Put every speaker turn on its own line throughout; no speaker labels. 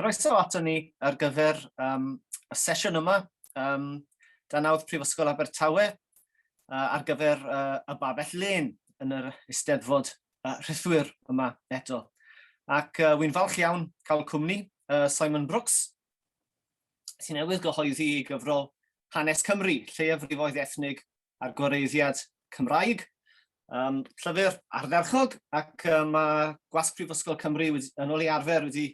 Croeso ato ni ar gyfer y sesiwn yma. Da nawdd Prifysgol Abertawe ar gyfer y babell len yn yr Eisteddfod rhythwyr yma eto. Ac wy'n falch iawn cael cwmni Simon Brooks, sy'n newydd gyhoeddi gyfrol Hanes Cymru, Lleiafrifoedd Ethnig a'r Gwareiddiad Cymraeg. Llyfr ardderchog ac mae Gwasg Prifysgol Cymru yn ôl ei arfer wedi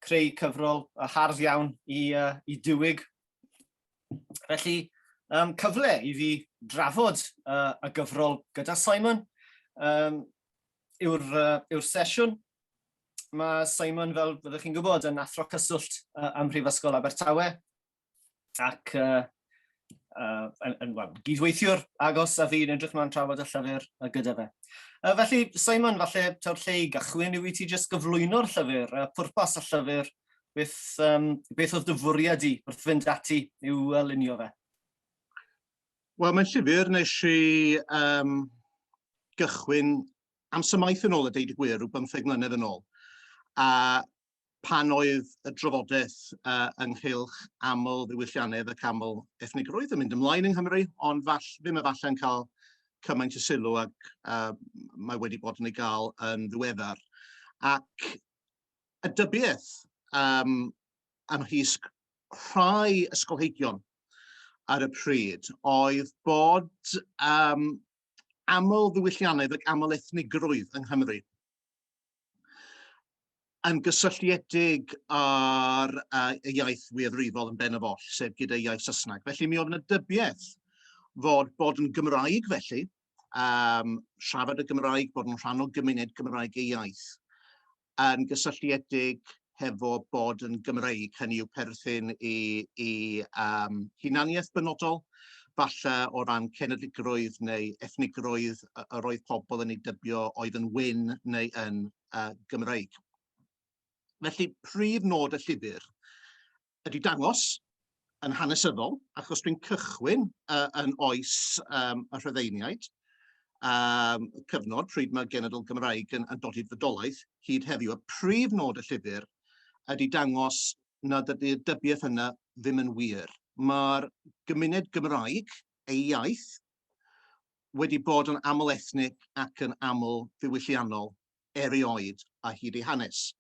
creu cyfrol hardd iawn i diwyg. Felly, cyfle i fi drafod y gyfrol gyda Simon yw'r sesiwn. Mae Simon, fel byddwch chi'n gwybod, yn athro cyswllt am Prifysgol Abertawe ac gydweithiwr agos a fi'n edrych mlaen trafod y llyfr gyda fe. Felly, Simon, falle taw'r lle i gychwyn yw i ti jyst gyflwyno'r llyfr, pwrpas y llyfr, beth oedd dy fwriad i wrth fynd ati i'w lunio fe?
Wel, mae'n llyfr nes i gychwyn amser maith yn ôl a deud y gwir, rhyw 15 mlynedd yn ôl. A pan oedd y drafodaeth ynghylch aml ddiwylliannedd ac aml ethnigrwydd yn mynd ymlaen yng Nghymru, ond ddim efallai'n cael cymaint o sylw ac mae wedi bod yn ei gael yn ddiweddar. Ac y dybiaeth ymysg rhai ysgolheigion ar y pryd oedd bod aml ddiwylliannedd ac aml ethnigrwydd yng Nghymru yn gysylltiedig ar y iaith wyddrifol yn ben y foll, sef gyda iaith Saesneg. Felly mi oedd yna dybiaeth bod yn Gymraeg felly, siarad y Gymraeg, bod yn rhan o gymuned Gymraeg ei iaith, yn gysylltiedig hefo bod yn Gymreig, hynny yw perthyn i hunaniaeth benodol, falle o ran cenedligrwydd neu ethnigrwydd yr oedd pobl yn ei dybio oedd yn wyn neu yn Gymreig. Felly, prif nod y llyfr ydy dangos yn hanesyddol, achos dwi'n cychwyn yn oes y Rhyddeiniaid, cyfnod pryd mae genedl Gymraeg yn dod i'r fydolaeth, hyd heddiw. Y prif nod y llyfr ydy dangos nad ydy'r dybiaeth yna ddim yn wir. Mae'r gymuned Gymraeg, ei iaith, wedi bod yn aml ethnig ac yn aml ddiwylliannol erioed a hyd ei hanes.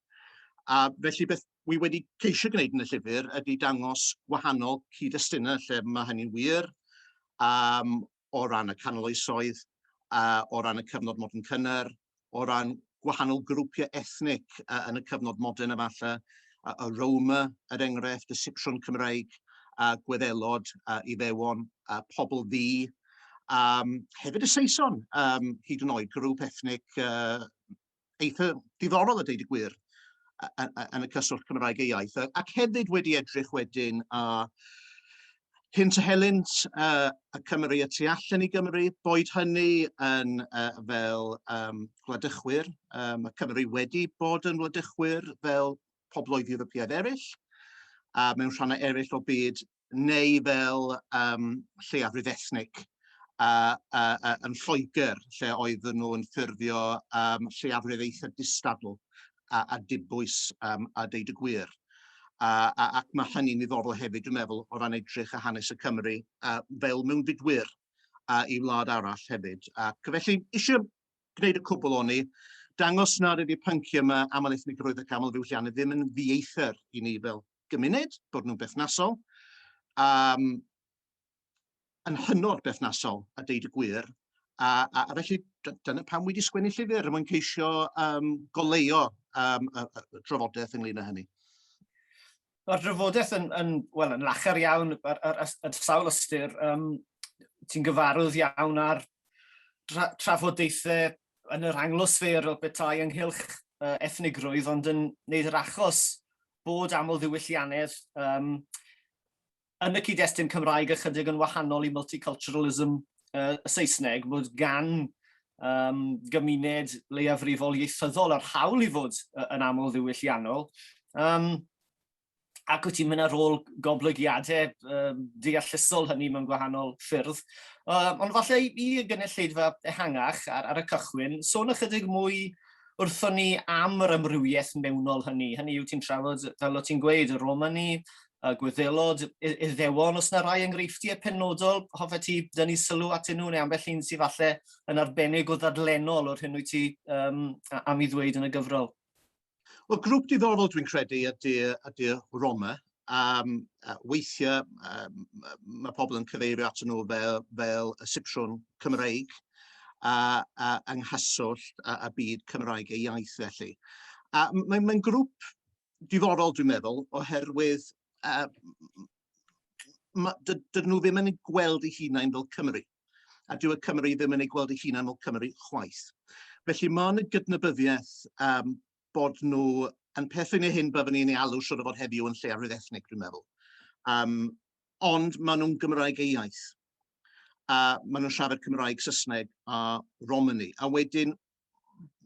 A felly beth wi wedi ceisio gwneud yn y llyfr ydy dangos gwahanol cyd-destunau lle mae hynny'n wir o ran y canol oesoedd, o ran y cyfnod modern cynnar, o ran gwahanol grwpiau ethnig yn y cyfnod modern efallai, y Roma, er enghraifft, y Siprwn Cymraeg, Gwyddelod, Iddewon, pobl ddi, hefyd y Saeson, hyd yn oed grŵp ethnig eitha diddorol a deud y gwir, yn y cyswllt Cymraeg ei iaith, ac hefyd wedi edrych wedyn hynt a helynt y Cymru y tu allan i Gymru, boed hynny yn fel gwladychwyr, mae Cymru wedi bod yn wladychwyr fel pobloedd Ewropeaidd eraill, mewn rhannau eraill o byd, neu fel lleiafrif ethnig yn Lloegr, lle oedden nhw yn ffurfio lleiafrif eitha distadl a dibwys a deud y gwir. Ac mae hynny'n ddiddorol hefyd, dwi'n meddwl, o ran edrych a hanes y Cymru fel mewn bydwyr i wlad arall hefyd. Ac felly, eisiau gwneud y cwbl o'n ni, dangos nad ydy'r pynciau yma aml ethnigrwydd ac aml ddiwylliannau ddim yn ddieithr i ni fel gymuned, bod nhw'n berthnasol, yn hynod berthnasol a deud y gwir. A felly, dyna pam wedi sgwennu llyfr, mwyn ceisio goleuo y drafodaeth ynglyn â hynny.
Mae'r drafodaeth yn lacher iawn ar sawl ystyr. Ti'n gyfarwydd iawn ar trafodaethau yn yr anglosffer o betai ynghylch ethnigrwydd, ond yn wneud yr achos bod aml ddiwylliannedd yn y cyd-destun Cymraeg ychydig yn wahanol i multiculturalism y Saesneg, bod gan gymuned leiafrifol ieithyddol yr hawl i fod yn aml ddiwylliannol. Ac wyt ti'n mynd ar ôl goblygiadau deallusol hynny mewn gwahanol ffyrdd. Ond falle i gynulleidfa ehangach ar y cychwyn, sôn ychydig mwy wrthon ni am yr amrywiaeth mewnol hynny. Hynny yw ti'n trafod, fel o ti'n gweud, y Romani, y Gwyddelod, Iddewon, os yna rai enghreifftiau penodol, hoffet ti dynnu sylw atyn nhw, neu ambell un sydd falle yn arbennig o ddadlennol o'r hyn wyt ti am I ddweud yn y gyfrol?
Wel, grŵp diddorol dwi'n credu ydy'r Roma. Weithiau mae pobl yn cyfeirio atyn nhw fel y Sipsiwn Cymraeg yng nghyswllt y byd Cymraeg ei iaith felly. Mae'n grŵp diddorol dwi'n meddwl oherwydd dydyn nhw ddim yn ei gweld eu hunain fel Cymru. A dyw y Cymru ddim yn ei gweld eu hunain fel Cymru chwaith. Felly mae yna gydnabyddiaeth bod nhw yn perthyn i hyn byddwn ni'n ei alw siwr o fod heddiw yn Lleiafrifoedd Ethnig, dwi'n meddwl. Ond maen nhw'n Gymraeg ei iaith. Maen nhw'n siarad Cymraeg, Saesneg a Romani. A wedyn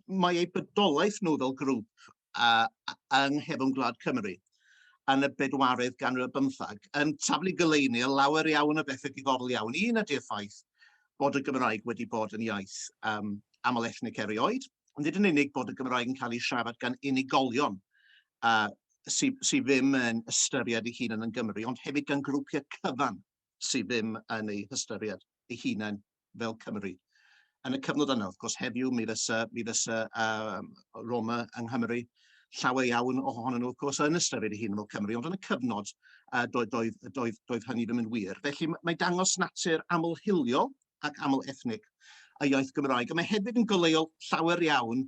mae eu bydolaeth nhw fel grŵp yng nghefn Gwlad Cymru yn y 4edd ganrif 15 yn taflu goleuni lawer iawn o bethau diddorol iawn. Un ydy'r ffaith bod y Gymraeg wedi bod yn iaith aml ethnig erioed, ond nid yn unig bod y Gymraeg yn cael ei siarad gan unigolion sydd ddim yn ystyried eu hunain yn Gymru, ond hefyd gan grwpiau cyfan sydd ddim yn ei hystyried eu hunain fel Cymru. Yn y cyfnod yna, wrth gwrs, heddiw mi fysa Roma yng Nghymru llawer iawn ohonyn nhw, wrth gwrs, yn ystyried eu hunain fel Cymru, ond yn y cyfnod doedd hynny ddim yn wir. Felly mae dangos natur amlhiliol ac aml ethnig y iaith Gymraeg. A mae hefyd yn goleuol llawer iawn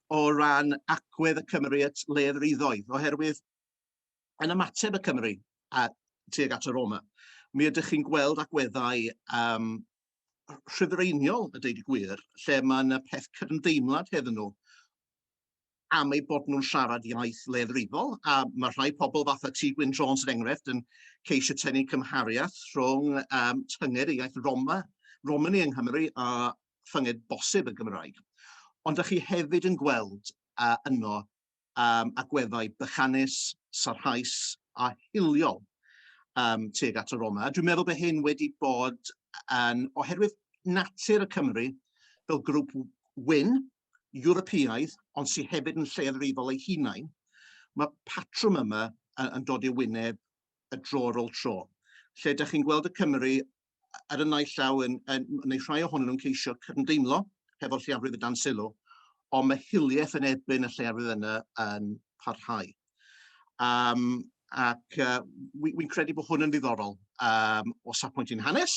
o ran agwedd y Cymru at leddfryddoedd, oherwydd yn ymateb y Cymru tuag at y Roma, mi ydych chi'n gweld agweddau rhyddfreiniol, y deud y gwir, lle mae yna peth cydymdeimlad hedden nhw am ei bod nhw'n siarad iaith leddfrydol, a mae rhai pobl fatha T. Gwyn Jones yn enghraifft yn ceisio tynnu cymhariaeth rhwng tynged y iaith Romani yng Nghymru a thynged bosib y Gymraeg. Ond ydych chi hefyd yn gweld yno agweddau bychanus, sarhaus a hiliol tuag at y Roma. A dwi'n meddwl bod hyn wedi bod oherwydd natur y Cymru fel grŵp wyn, Ewropeaidd, ond sydd hefyd yn lleafrifol ei hunain, mae patrwm yma yn dod i'r wyneb y dro ar ôl tro. Lle ydych chi'n gweld y Cymru ar y naill llaw neu rhai ohonyn nhw'n ceisio cydymdeimlo hefo'r lleiafrif y dan sylw, ond mae hiliaeth yn erbyn y lleiafrif yna yn parhau. Wy'n credu bod hwn yn ddiddorol o safbwynt un hanes.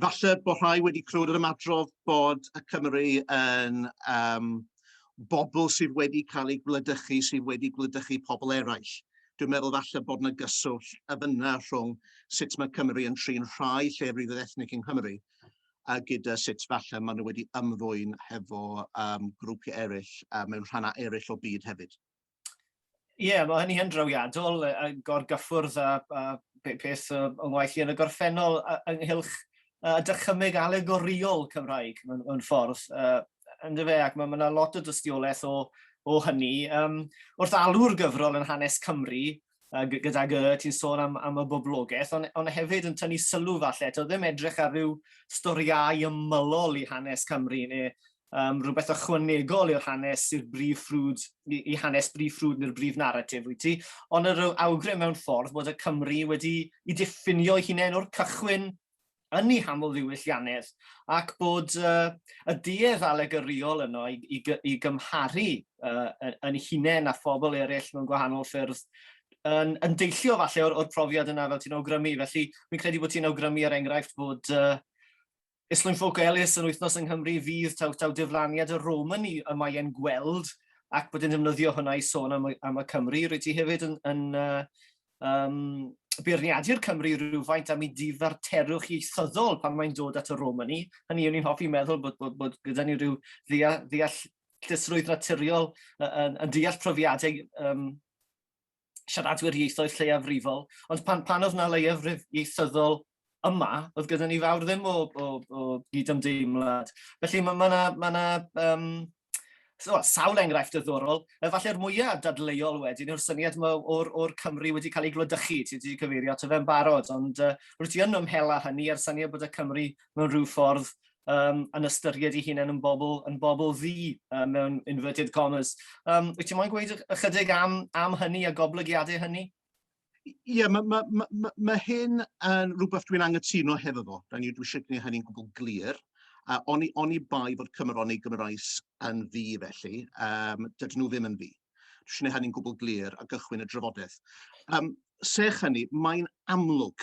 Falle bod rhai wedi clywed yr ymadrodd bod y Cymru yn bobl sydd wedi cael ei gwledychu, sydd wedi gwledychu pobl eraill. Dwi'n meddwl falle bod yna gyswllt y fyna rhwng sut mae Cymru yn trin rhai llefrifedd ethnig yng Nghymru a gyda sut falle maen nhw wedi ymddwyn hefo grwpiau eraill mewn rhannau eraill o byd hefyd.
Ie, mae hynny yn drawiadol, gorgyffwrdd a peth o'n waith i yn y gorffennol ynghylch y dychymyg alegoriol Cymraeg mewn ffordd. Ynddo fe, ac mae yna lot o dystiolaeth o hynny. Wrth alw'r gyfrol yn hanes Cymru, gydag ti'n sôn am y boblogaeth, ond hefyd yn tynnu sylw falle, to ddim edrych ar ryw storiau ymylol i hanes Cymru, neu rhywbeth ychwanegol i'r hanes i'r brif ffrwd, i hanes brif ffrwd neu'r brif naratif, wyt ti? Ond yr awgrym mewn ffordd bod y Cymru wedi i diffinio ei hunain o'r cychwyn yn ei haml ddiwylliannedd, ac bod y duedd alegoriol yno i gymharu yn hunain a phobl eraill mewn gwahanol ffyrdd yn deillio falle o'r profiad yna fel ti'n awgrymu. Felly, mi'n credu bod ti'n awgrymu ar enghraifft bod Islwyn Ffowc Ellis yn wythnos yng Nghymru fydd taw diflaniad y Romani y mae e'n gweld, ac bod yn defnyddio hwnna i sôn am y Cymru. Rwy ti hefyd yn beirniadu'r Cymru rhywfaint am ei difarterwch ieithyddol pan mae'n dod at y Romani. Hynny yw ni'n hoffi meddwl bod gyda ni rhyw ddeallusrwydd naturiol yn deall profiadau siaradwyr ieithoedd lleiafrifol, ond pan oedd yna leiafrif ieithyddol yma, oedd gyda ni fawr ddim o gydymdeimlad. Felly mae yna sawl enghraifft ddiddorol, falle'r mwyaf dadleuol wedyn yw'r syniad o'r Cymru wedi cael ei glodychu, ti wedi cyfeirio ato fe'n barod, ond rwyt ti yn ymhela hynny a'r syniad bod y Cymru mewn rhyw ffordd yn ystyried ei hunain yn bobl ddi mewn inverted commas. Wyt ti'n moyn gweud ychydig am hynny a goblygiadau hynny?
Ie, mae hyn yn rhywbeth dwi'n angytuno hefo fo. Dwi eisiau gwneud hynny'n gwbl glir. Oni bai fod Cymro neu Gymraes yn ddi felly, dydyn nhw ddim yn ddi. Dwi eisiau gwneud hynny'n gwbl glir a gychwyn y drafodaeth. Sech hynny, mae'n amlwg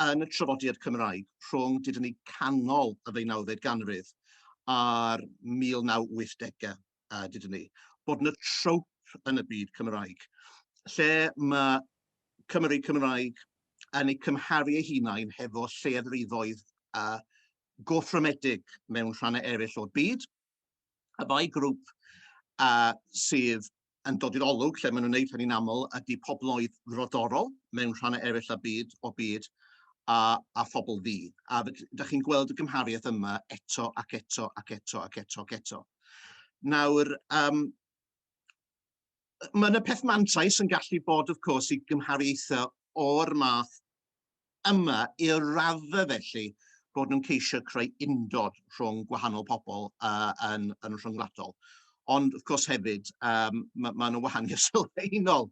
yn y traddodiad Cymraeg rhwng dydyn ni canol y 19eg ganrif a'r 1980au dydyn ni, bod yna trwp yn y byd Cymraeg, lle mae Cymru Gymraeg yn ei cymharu ei hunain hefo lleafrifoedd gwrthryfedig mewn rhannau eraill o'r byd. Y bai grŵp sydd yn dod i'r olwg lle maen nhw'n gwneud hynny'n aml ydy pobloedd rodorol mewn rhannau eraill o'r byd a phobl ddi. A ydych chi'n gweld y gymhariaeth yma eto ac eto ac eto ac eto ac eto. Nawr, mae yna peth mantais yn gallu bod, of course, i gymhariaethau o'r math yma i'r raddau felly bod nhw'n ceisio creu undod rhwng gwahanol pobl yn rhyngwladol. Ond, of course, hefyd, mae yna wahaniaeth sylfaenol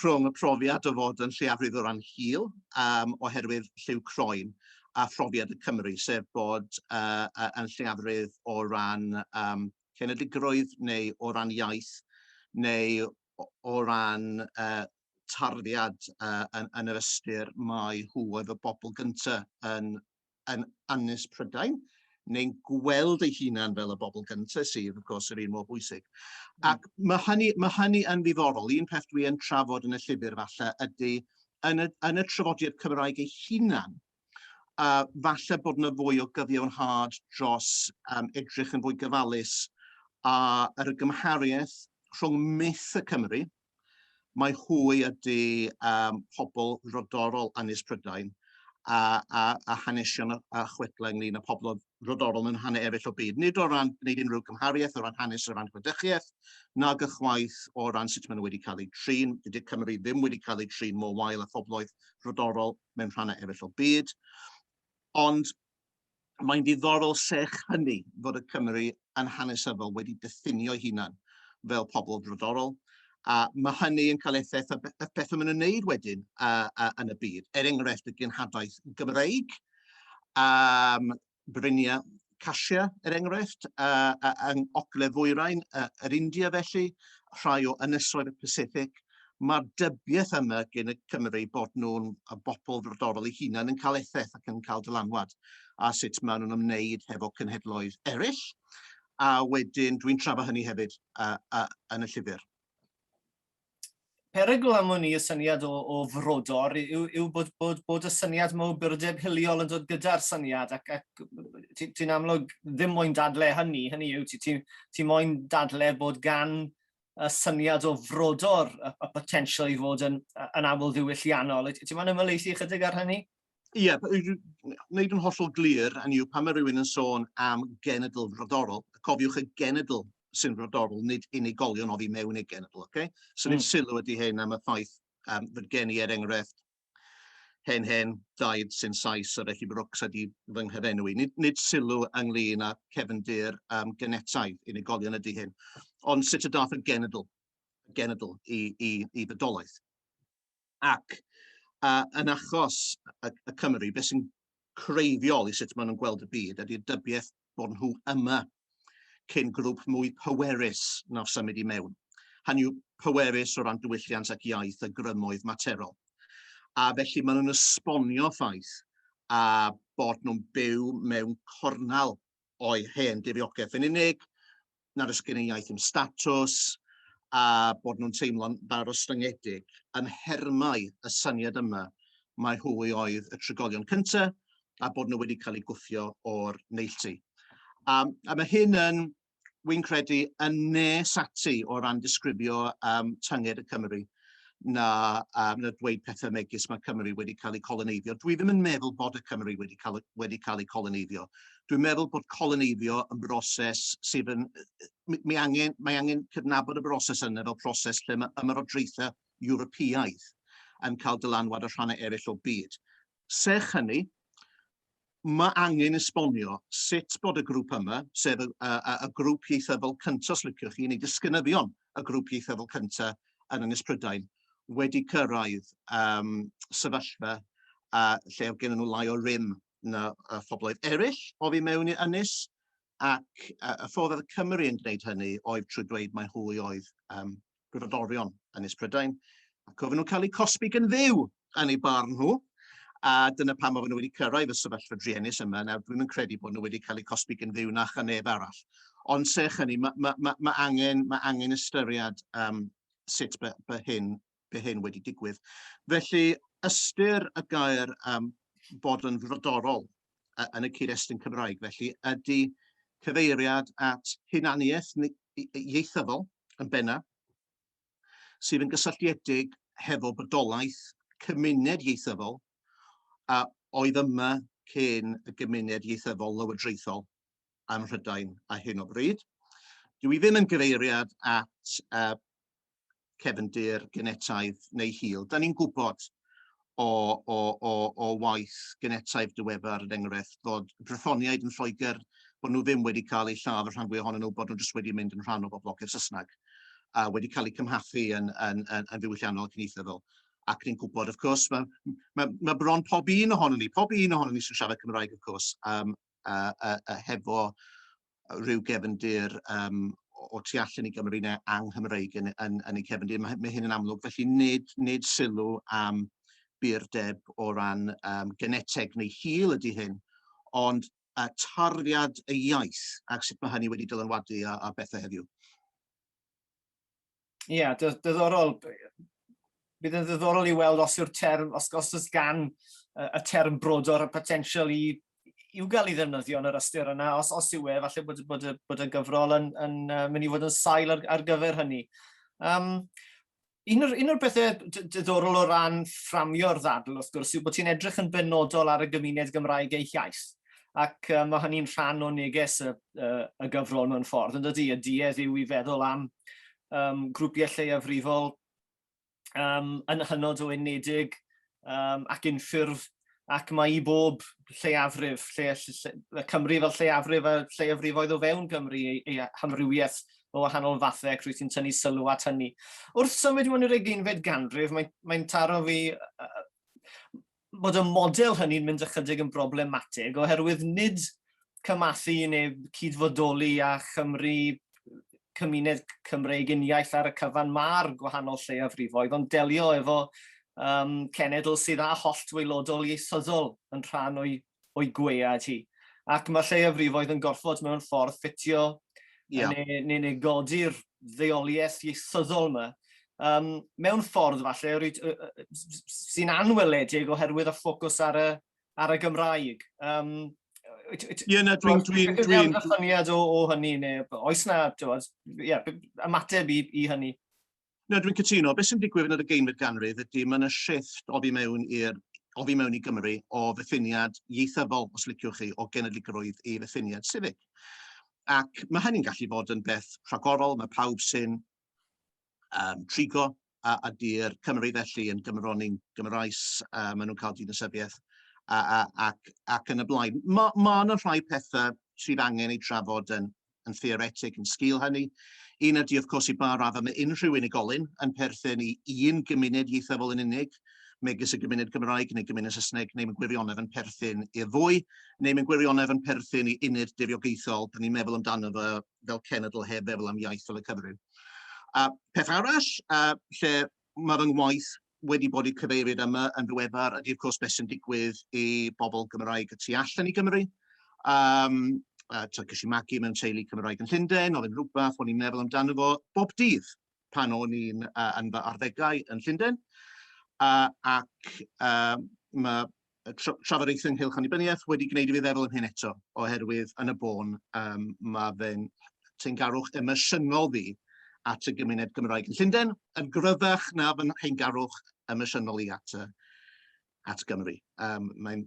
rhwng y profiad o fod yn lleiafrif o ran hil oherwydd lliw croen a phrofiad y Cymru, sef bod yn lleiafrif o ran cenedligrwydd neu o ran iaith neu o ran tarddiad yn yr ystyr mae nhw oedd y bobl gyntaf yn Ynys Prydain, neu'n gweld ei hunain fel y bobl gyntaf sydd, of course, yr un mor bwysig. Ac mae hynny yn ddiddorol. Un peth dwi yn trafod yn y llyfr falle ydy yn y traddodiad Cymraeg ei hunain, falle bod yna fwy o gyfiawnhad dros edrych yn fwy gyfalus ar y gymhariaeth rhwng myth y Cymru, mae hwy ydy pobl rodorol Ynys Prydain a hanesion a chwedlau ynglyn â pobl rodorol yn rhannau eraill o byd. Nid o ran gwneud unrhyw gymhariaeth o ran hanes o ran gwledychiaeth, na gychwaith o ran sut maen nhw wedi cael eu trin. Dydy Cymru ddim wedi cael eu trin mor wael â phobloedd rodorol mewn rhannau eraill o byd. Ond mae'n diddorol sech hynny fod y Cymru yn hanesyddol wedi diffinio'i hunain fel pobl rodorol. A mae hynny yn cael effaith y beth maen nhw'n wneud wedyn yn y byd. Enghraifft y genhadaeth Gymreig, Brynia Casia, enghraifft, yng Ngogledd-ddwyrain, yr India felly, rhai o ynysoedd y Pacific. Mae'r dybiaeth yma gen y Cymru bod nhw'n bobl rodorol eu hunain yn cael effaith ac yn cael dylanwad a sut maen nhw'n ymwneud hefo cenhedloedd eraill. A wedyn dwi'n trafod hynny hefyd yn y llyfr.
Perygl am hynny y syniad o frodor yw bod y syniad mewn byrdeb hiliol yn dod gyda'r syniad ac ti'n amlwg ddim moyn dadle hynny yw ti'n moyn dadle bod gan y syniad o frodor y potensial i fod yn aml ddiwylliannol. Ti'n moyn ymhelaethu chydig ar hynny?
Ie, wneud yn hollol glir yn yw pan mae rhywun yn sôn am genedl frodorol, cofiwch y genedl sy'n frodorol, nid unigolion oddi mewn i genedl. Okay? So nid sylw ydy hyn am y ffaith fod gen i enghraifft hen, daid sy'n Sais a felly Brooks ydy fy nghyfenw i. Nid sylw ynglyn â cefndir genetaidd unigolion ydy hyn. Ond sut y dath y genedl i fydolaeth. Ac yn achos y Cymru, beth sy'n creiddiol i sut maen nhw'n gweld y byd ydy'r dybiaeth bod nhw yma cyn grŵp mwy pwerus na symud i mewn. Hynny yw pwerus o ran diwylliant ac iaith a grymoedd materol. A felly maen nhw'n esbonio ffaith bod nhw'n byw mewn cornal o'i hen diriogaeth yn unig, nad oes gen eu iaith yn statws, a bod nhw'n teimlo'n ddarostyngedig yn hermau y syniad yma mae hwy oedd y trigolion cyntaf a bod nhw wedi cael eu gwthio o'r neilltu. A mae hyn yn, wy'n credu, yn nes ati o ran disgrifio tynged y Cymru na dweud pethau megis mae Cymru wedi cael eu coloneiddio. Dwi ddim yn meddwl bod y Cymru wedi cael eu coloneiddio. Dwi'n meddwl bod coloneiddio yn broses sydd yn... Mae angen cydnabod y broses yna fel proses lle mae ymerodraethau Ewropeaidd yn cael dylanwad o rhannau eraill o byd. Sech hynny, mae angen esbonio sut bod y grŵp yma, sef y grŵp ieithyddol cyntaf, os liciwch chi, neu disgynyddion y grŵp ieithyddol cyntaf yn Ynys Prydain, wedi cyrraedd sefyllfa lle oedd gen nhw lai o rym na phobloedd eraill o fi mewn i Ynys, ac y ffordd oedd y Cymru yn gwneud hynny oedd trwy dweud mae hwy oedd gryfodorion Ynys Prydain, ac oedd nhw'n cael eu cosbi gan dduw yn eu barn nhw. A dyna pam oedd nhw wedi cyrraedd y sefyllfa druenus yma. Nawr, dwi'n yn credu bod nhw wedi cael eu cosbi gan dduw na chaneb arall. Ond sech hynny, mae angen ystyried sut by hyn wedi digwydd. Felly, ystyr y gair bod yn frodorol yn y cyd-destun Cymraeg, felly ydy cyfeiriad at hunaniaeth ieithyddol yn benna, sydd yn gysylltiedig hefo bodolaeth cymuned ieithyddol, a oedd yma cyn y gymuned ieithyddol lywodraethol ym Mhrydain a hyn o bryd. Dwi ddim yn gyfeiriad at cefndir genetaidd neu hil. Da ni'n gwybod o waith genetaidd diweddar yn enghraifft fod Brythoniaid yn Lloegr bod nhw ddim wedi cael eu lladd, rhan fwy ohonyn nhw bod nhw jyst wedi mynd yn rhan o boblogaeth Saesneg, a wedi cael eu cymhathu yn ddiwylliannol ac yn ieithyddol. Ac ni'n gwybod, of course, mae bron pob un ohonyn ni sy'n siarad Cymraeg, of course, hefo rhyw gefndir o tu allan i Gymru neu anghymreig yn ei cefndir. Mae hyn yn amlwg, felly nid sylw am birdeb o ran geneteg neu hil ydy hyn, ond tarddiad y iaith ac sut mae hynny wedi dylanwadu a bethau heddiw.
Ie, diddorol. Bydd yn ddiddorol i weld os yw'r term, os oes gan y term brodor y potensial i'w gael ei ddefnyddio yn yr ystyr yna, os yw falle bod y gyfrol yn mynd i fod yn sail ar gyfer hynny. Un o'r bethau diddorol o ran fframio'r ddadl, wrth gwrs, yw bod ti'n edrych yn benodol ar y gymuned Gymraeg ei iaith. Ac mae hynny'n rhan o neges y gyfrol mewn ffordd. Yn dydy, y duedd yw i feddwl am grwpiau lleiafrifol yn hynod o unedig ac unffurf, ac mae i bob lleiafrif, Cymru fel lleiafrif a lleiafrifoedd o fewn Gymru ei hamrywiaeth o wahanol fathau ac rwy'n tynnu sylw at hynny. Wrth symud mewn i'r 18fed ganrif, mae'n taro fi bod y model hynny'n mynd ychydig yn problematig, oherwydd nid cymathu neu cydfodoli a Chymru, cymuned Cymreig uniaith ar y cyfan mae'r gwahanol lleiafrifoedd, ond delio efo cenedl sydd â holl dweilodol ieithyddol yn rhan o'i gwead hi. Ac mae lleiafrifoedd yn gorfod mewn ffordd ffitio neu godi'r ddeuoliaeth ieithyddol yma. Mewn ffordd falle sy'n anweledig oherwydd y ffocws ar y Gymraeg.
Dwi'n
ddyfyniad o hynny, neu oes na ymateb i hynny?
Dwi'n cytuno. Beth sy'n digwydd yn yr 18fed ganrif ydy mae yna shifft o fi mewn i Gymru o ddiffiniad ieithyddol, os liciwch chi, o genedligrwydd i ddiffiniad sifig. Ac mae hynny'n gallu bod yn beth rhagorol, mae pawb sy'n trigo a di'r Cymru felly yn Gymroni'n Gymraes, maen nhw'n cael dinasybiaeth ac yn y blaen. Mae yna rhai pethau sydd angen ei trafod yn theoretig, yn sgil hynny. Un ydy, of course, i ba raddau mae unrhyw unigolyn yn perthyn i un gymuned ieithyddol yn unig, megis y gymuned Gymraeg neu gymuned Saesneg, neu mae'n gwirionedd yn perthyn i'r ddwy, neu mae'n gwirionedd yn perthyn i uned diriogaethol, da ni'n meddwl amdano fe fel cenedl heb feddwl am iaith fel y Cymru. Peth arall, lle mae fy ngwaith wedi bod i cyfeiriad yma yn ddiweddar, ydy, of course, beth sy'n digwydd i bobl Gymraeg y tu allan i Gymru. Cys i magu mewn teulu Cymraeg yn Llundain, oedd yn rhywbeth o'n i'n meddwl amdano fo bob dydd pan o'n i'n yn fy arddegau yn Llundain. Ac mae trafodaethau ynghylch annibyniaeth wedi gwneud i fi feddwl yn hyn eto, oherwydd yn y bôn mae fe'n teyrngarwch emosiynol fi at y gymuned Gymraeg yn Llundain, yn gryfach na fe'n teyrngarwch emosiynol i at Gymru. Mae'n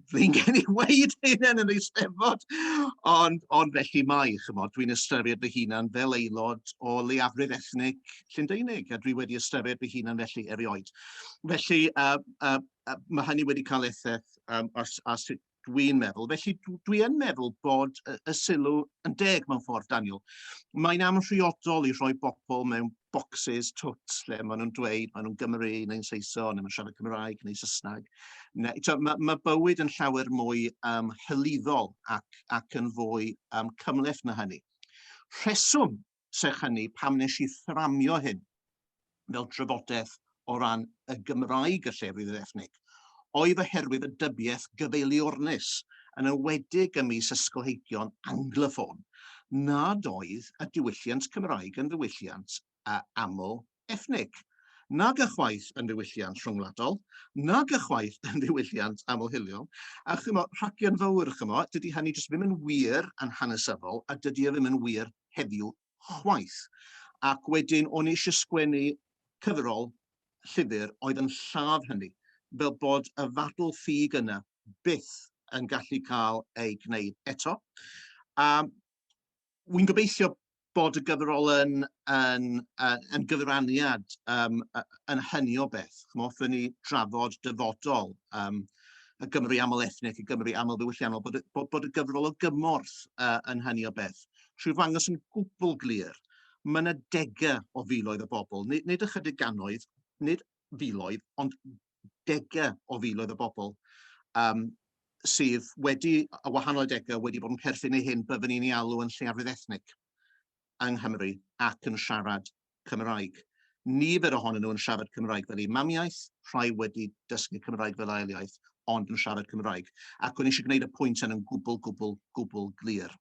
ddyn gen i weid hynny yn Eisteddfod, ond felly mae, dwi'n ystyried fy hunan fel aelod o Lleiafrif Ethnig Llundainig, a dwi wedi ystyried fy hunan felly erioed. Felly, mae hynny wedi cael effaith, dwi'n meddwl. Felly dwi yn meddwl bod y sylw yn deg mewn ffordd, Daniel. Mae'n amrhiodol i rhoi bobl mewn bocsys twt lle maen nhw'n dweud, maen nhw'n Gymru neu'n Saeson, neu maen siarad Cymraeg neu Saesneg. Mae bywyd yn llawer mwy hylifol ac yn fwy cymhleth na hynny. Rheswm sef hynny pam nes i thramio hyn fel drafodaeth o ran y Gymraeg y llefydd ethnig oedd oherwydd y dybiaeth gyfeiliornus yn ywedig ymys ysgolheigion angloffon nad oedd y diwylliant Cymraeg yn ddiwylliant aml ethnig. Nag ychwaith yn ddiwylliant rhwngwladol, nag ychwaith yn ddiwylliant amlhiliol. A rhagion fawr, dydy hynny jyst ddim yn wir yn hanesyddol, a dydy e ddim yn wir heddiw chwaith. Ac wedyn, o'n eisiau sgwennu cyfrol llyfr oedd yn lladd hynny, fel bod y ddadl ffug yna byth yn gallu cael ei gwneud eto. Wy'n gobeithio bod y gyfrol yn gyfraniad yn hynny o beth. Chmoffyn ni drafod dyfodol y Gymru aml ethnig, y Gymru aml ddiwylliannol, bod y gyfrol o gymorth yn hynny o beth. Rwy'n ddangos yn gwbl glir. Mae yna degau o filoedd o bobl, nid ychydig gannoedd, nid filoedd, ond degau o filoedd o bobl sydd wedi, y wahanol degau, wedi bod yn perthyn i hyn byddwn ni'n ei alw yn lleiafrif ethnig yng Nghymru ac yn siarad Cymraeg. Nifer ohonyn nhw yn siarad Cymraeg fel eu mamiaeth, rhai wedi dysgu Cymraeg fel ail iaith, ond yn siarad Cymraeg. Ac o'n eisiau gwneud y pwynt yn gwbl glir.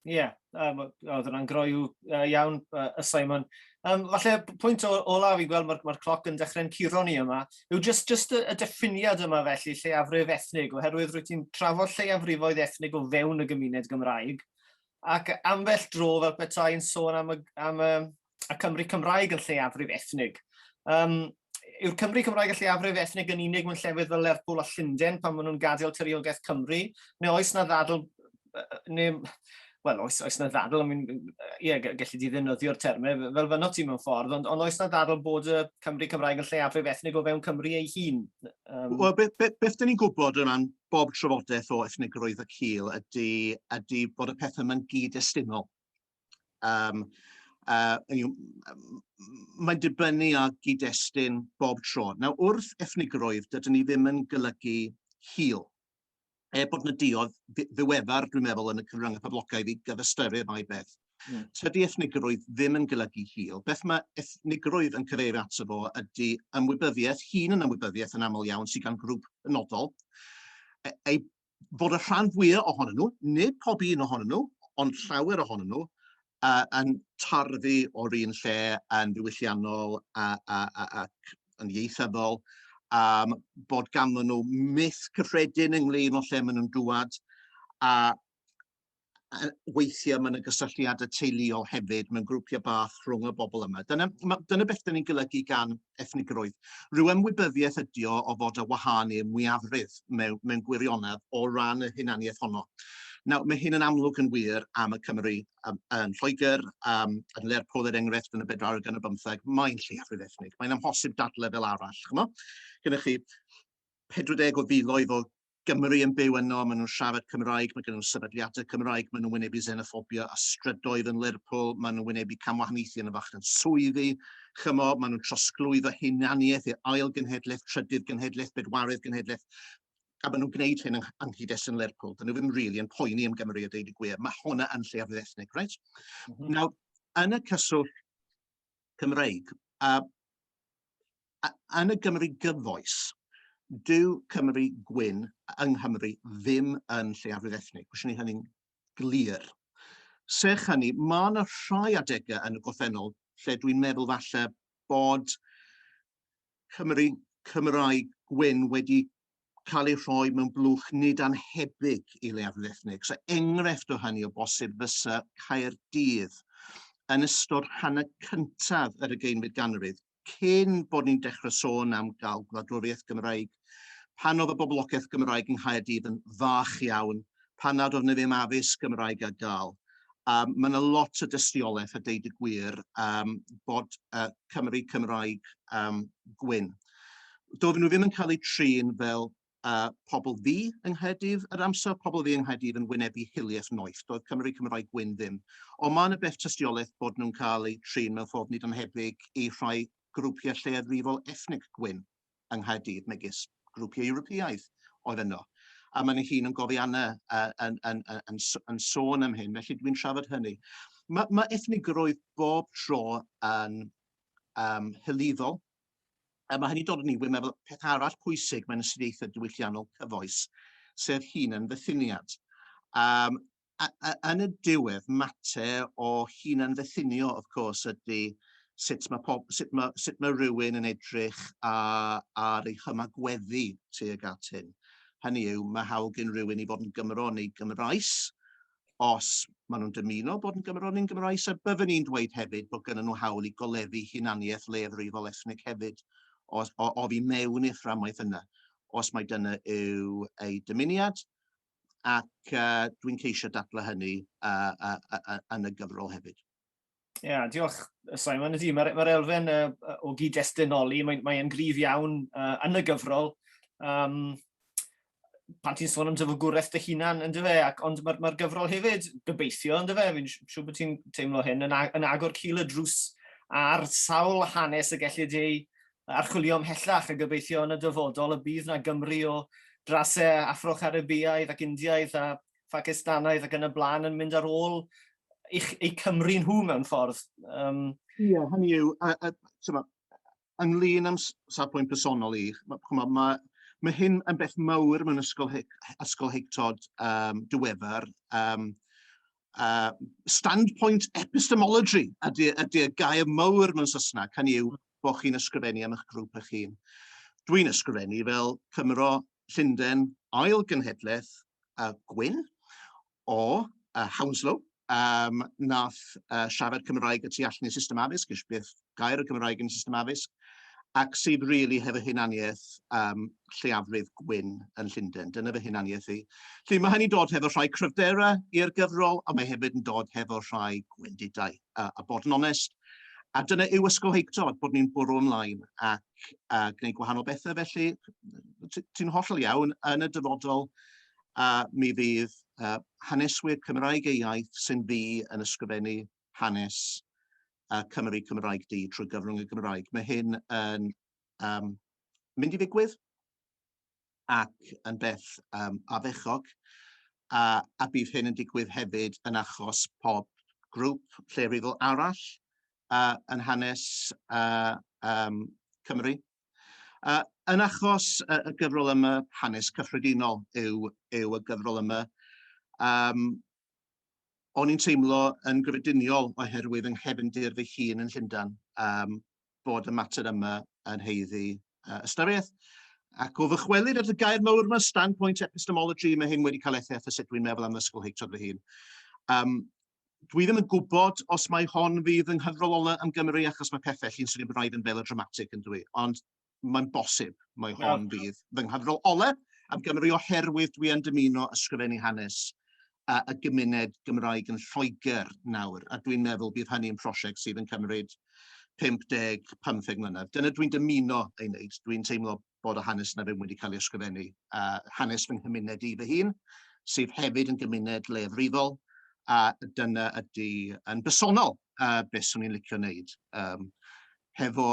Ie, oedd yna'n groew iawn, Simon. Falle pwynt olaf i gweld mae'r cloc yn dechrau'n curo ni yma, yw just y diffiniad yma felly, lleiafrif ethnig, oherwydd rwyt ti'n trafod lleiafrifoedd ethnig o fewn y gymuned Gymraeg, ac ambell dro fel petai'n sôn am y Cymru Gymraeg yn lleiafrif ethnig. Yw'r Cymru Gymraeg yn lleiafrif ethnig yn unig mewn llefydd fel Lerpwl a Llundain pan maen nhw'n gadael tiriogaeth Cymru, neu oes na ddadl, wel, oes na ddadl, gallu di ddefnyddio'r termau, fel fyno ti mewn ffordd, ond oes na ddadl bod y Cymru Cymraeg yn lleiafrif ethnig o fewn Cymru ei hun?
Wel, beth dyn ni'n gwybod o ran bob trafodaeth o ethnigrwydd y cil ydy bod y pethau yma'n gyd-estynol. Mae'n dibynnu ar gyd-estyn bob tro. Nawr, wrth ethnigrwydd, dydyn ni ddim yn golygu hil. Bod na diodd ddiweddar, dwi'n meddwl, yn y cyfryngau poblogaidd i gyfystyru mai beth. Tydy ethnigrwydd ddim yn golygu hil. Beth mae ethnigrwydd yn cyfeirio ato fo ydy ymwybyddiaeth, hun yn ymwybyddiaeth yn aml iawn sydd gan grŵp nodol, bod y rhan fwyaf ohonyn nhw, nid pob un ohonyn nhw, ond llawer ohonyn nhw, yn tarfu o'r un lle yn ddiwylliannol ac yn ieithyddol, bod ganddyn nhw myth cyffredin ynglyn o lle maen nhw'n dŵad, a weithiau mae'n y gysylltiad y teuluol hefyd mewn grwpiau bach rhwng y bobl yma. Dyna beth dyn ni'n golygu gan ethnigrwydd. Rhyw ymwybyddiaeth ydy o fod y wahanu mwyafrif mewn gwirionedd o ran y hunaniaeth honno. Nawr, mae hyn yn amlwg yn wir am y Cymru yn Lloegr, yn Lerpwl enghraifft yn y 415, mae'n lleiafrif ethnig. Mae'n amhosib dadlau fel arall. Gyda chi 40 o filoedd o Gymru yn byw yno, maen nhw'n siarad Cymraeg, mae gen nhw'n sefydliadau Cymraeg, maen nhw'n wynebu xenophobia a strydoedd yn Lerpwl, maen nhw'n wynebu camwahaniaethu yn y fach yn swyddi, maen nhw'n trosglwyddo hunaniaeth i'r ail genhedlaeth, trydydd genhedlaeth, bedwaredd genhedlaeth, a maen nhw'n gwneud hyn yng nghyd-destun Lerpwl. Dyn nhw ddim rili yn poeni am Gymru a deud y gwir. Mae hwnna yn lleiafrif ethnig, right? Nawr, yn y cyswllt Cymreig, yn y Gymru gyfoes, dyw Cymru gwyn yng Nghymru ddim yn lleiafrif ethnig. Gwysyn ni hynny'n glir. Sech hynny, mae yna rhai adegau yn y gorffennol lle dwi'n meddwl falle bod Cymru Cymraeg gwyn wedi cael ei rhoi mewn blwch nid anhebyg i leiafrif ethnig. So enghraifft o hynny o bosib fysa Caerdydd yn ystod hanner cyntaf yr ugeinfed ganrif, cyn bod ni'n dechrau sôn am gael gwladwriaeth Gymraeg, pan oedd y boblogaeth Gymraeg yng Nghaerdydd yn fach iawn, pan nad oedd na ddim addysg Gymraeg ar gael. Mae yna lot o dystiolaeth a deud y gwir bod Cymru Cymraeg gwyn. Doedden nhw ddim yn cael eu trin fel pobl fi yng Nghaerdydd yr amser, pobl fi yng Nghaerdydd yn wynebu hiliaeth noeth. Doedd Cymru Gymraeg gwyn ddim. Ond mae yna beth tystiolaeth bod nhw'n cael eu trin mewn ffordd nid yn hebyg i rhai grwpiau lleiafrifol ethnig gwyn yng Nghaerdydd, megis grwpiau Ewropeaidd oedd yno. A mae'n hun yn gofiannau yn sôn am hyn, felly dwi'n trafod hynny. Mae ethnigrwydd bob tro yn hylifol. Mae hynny dod yn ni, wy'n meddwl peth arall pwysig mewn ystyriaethau diwylliannol cyfoes, sef hunan ddythiniad. Yn y diwedd, mater o hunan ddythinio, of course, ydy sut mae rhywun yn edrych ar ei hymagweddu tuag at hyn. Hynny yw, mae hawl gen rhywun i fod yn Gymro neu Gymraes, os maen nhw'n dymuno bod yn Gymro neu'n Gymraes, a byddwn ni'n dweud hefyd bod gyda nhw hawl i golefu hunaniaeth leiafrifol ethnig hefyd, o fi mewn i'r fframwaith yna, os mae dyna yw ei dymuniad, ac dwi'n ceisio dadlau hynny yn y gyfrol hefyd.
Ie, diolch Simon. Ydy, mae'r elfen o gyd-destynoli, mae'n gryf iawn yn y gyfrol. Pan ti'n sôn am dyfogwraeth dy hunan, ond mae'r gyfrol hefyd gobeithio, fi'n siŵr bod ti'n teimlo hyn, yn agor cil y drws ar sawl hanes y gellid ei archwilio ymhellach, a gobeithio yn y dyfodol y bydd na Gymru o drasau Afro-Caribeaidd ac Indiaidd a Pakistanaidd ac yn y blaen yn mynd ar ôl eu Cymru nhw mewn ffordd.
Ie, hynny yw, ynglyn am safbwynt personol i, mae hyn yn beth mawr mewn ysgolheictod diweddar. Standpoint epistemology ydy'r gair mawr mewn Saesneg, hynny yw bod chi'n ysgrifennu am eich grŵp eich hun. Dwi'n ysgrifennu fel Cymro Llundain ail genhedlaeth gwyn o Hounslow, nath siarad Cymraeg y tu allan i'r system addysg, beth gair y Gymraeg yn y system addysg, ac sydd rili hefo hunaniaeth lleiafrif gwyn yn Llundain. Dyna fy hunaniaeth i. Felly mae hynny dod hefo rhai cryfderau i'r gyfrol, a mae hefyd yn dod hefo rhai gwendidau, a bod yn onest. A dyna yw ysgolheictod, bod ni'n bwrw ymlaen ac gwneud gwahanol bethau. Felly, ti'n hollol iawn, yn y dyfodol, mi fydd haneswyr Cymraeg ei iaith sy'n fi yn ysgrifennu hanes Cymru Gymraeg di trwy gyfrwng y Gymraeg. Mae hyn yn mynd i ddigwydd ac yn beth addechog, a bydd hyn yn digwydd hefyd yn achos pob grŵp lleiafrifol arall yn hanes Cymru. Yn achos y gyfrol yma, hanes cyffredinol yw y gyfrol yma, o'n i'n teimlo yn gyffrediniol oherwydd yng nghefndir fy hun yn Llundain bod y mater yma yn heiddi ystyriaeth. Ac o ddychwelyd at y gair mawr yma, standpoint epistemology, mae hyn wedi cael effaith a sut dwi'n meddwl am ysgolheictod fy hun. Dwi ddim yn gwybod os mae hon fydd yng nghyfrol ola am Gymru achos mae pethau llun sy'n braidd yn melodramatic yn dwi, ond mae'n bosib mae hon fydd fy nghyfrol ola am Gymru oherwydd dwi yn dymuno ysgrifennu hanes y gymuned Gymraeg yn Lloegr nawr, a dwi'n meddwl bydd hynny yn prosiect sydd yn cymryd 50-15 mlynedd. Dyna dwi'n dymuno ei wneud. Dwi'n teimlo bod y hanes yna ddim wedi cael ei ysgrifennu. Hanes fy nghymuned i fy hun, sydd hefyd yn gymuned leiafrifol, a dyna ydy yn bersonol beth swn i'n licio wneud. Hefo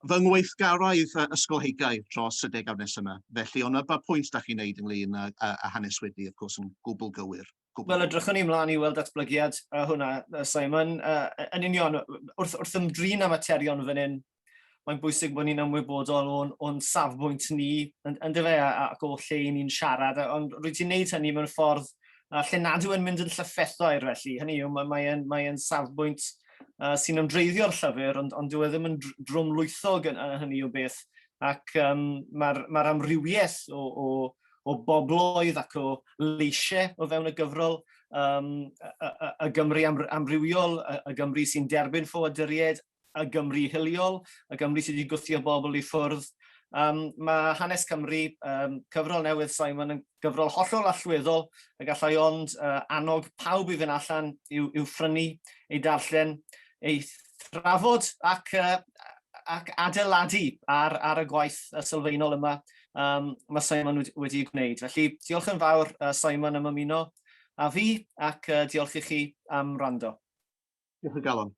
fy ngweithgaraidd ysgolheigaidd dros y degawd nes yma. Felly, ond y pwynt da chi'n neud ynglyn a hanes wedi, of course, yn gwbl gywir.
Wel, edrychwn ni mlaen i weld datblygiad hwnna, Simon. Yn union, wrth ymdrin am materion fan hyn, mae'n bwysig bod ni'n ymwybodol o'n safbwynt ni, yn dyfe, ac o lle ni'n siarad, ond rwyt ti'n neud hynny mewn ffordd lle nad yw yn mynd yn llyffethoer felly. Hynny yw, mae'n safbwynt sy'n ymdreiddio'r llyfr, ond dyw e ddim yn drwmlwythog yn hynny o beth. Ac mae'r amrywiaeth o bobloedd ac o leisiau o fewn y gyfrol, y Gymru amrywiol, y Gymru sy'n derbyn ffoaduriaid, y Gymru hiliol, y Gymru sydd wedi gwthio bobl i ffwrdd. Mae hanes Cymru, cyfrol newydd Simon, yn gyfrol hollol allweddol, y gallai ond annog pawb i fynd allan i'w phrynu, ei darllen, ei thrafod ac adeiladu ar y gwaith sylfaenol yma mae Simon wedi gwneud. Felly diolch yn fawr Simon am ymuno â fi ac diolch i chi am wrando.
Diolch o galon.